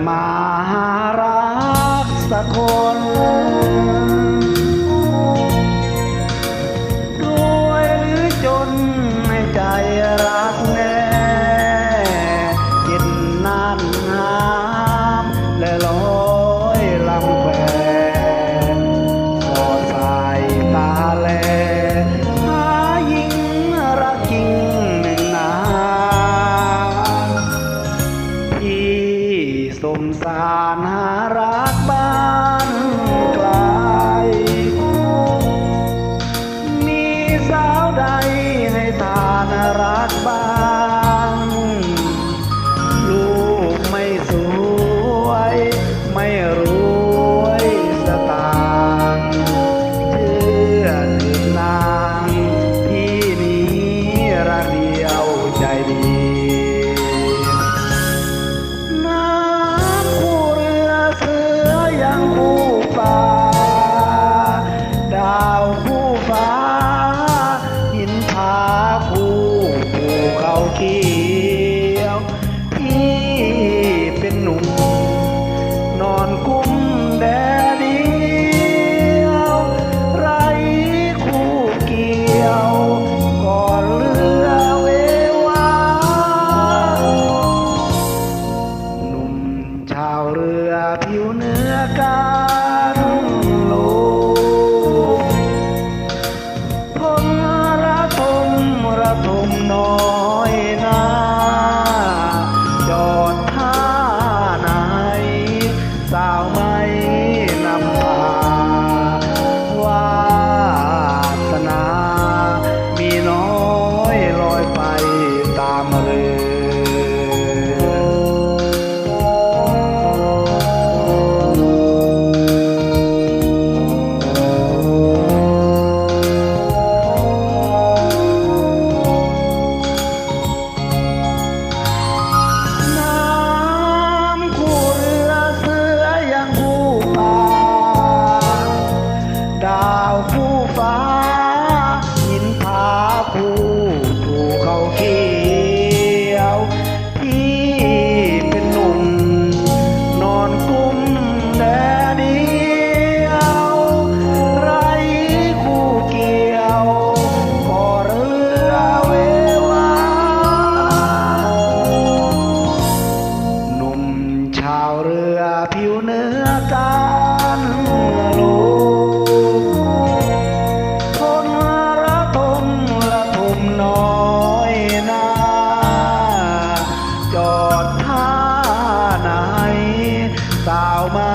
มารักสักคนรวยหรือจนในใจรักแน่กินน้ำน้ำและลอยลำแควก็สายตาแลหายิ่งรักจริงหนึ่งนานที่สมสารหารักบ้านไกลมีสาวใดให้ทานรักบ้างลูกไม่สวยไม่รวยสตางค์เชื่อเถิดนางที่นี้รักเดียวใจดีน้ำคู่เรือเสือยังคู่ป่าดาวคู่ฟ้าหินผาคู่ภูเขาเขียวพี่เป็นหนุ่มนอนกุ้มแดดเดียวไร้คู่เกี่ยวก่อนเรือเววาหนุ่มชาวเรือผิวเนื้อกันโลกทนระทมน้อยนาจอดท่าไหนสาวไม่นำพาวาสนามีน้อยลอยไปตามเรือดาวคู่ฟ้าหินผาคู่ภูเขาเขียวพี่เป็นหนุ่มนอนกุ้มแดดเดียวไร้คู่เกี่ยวก่อเรือเววาหนุ่มชาวเรือผิวเนื้อกันโลน้อยนาจอดท่าไหนสาวไม่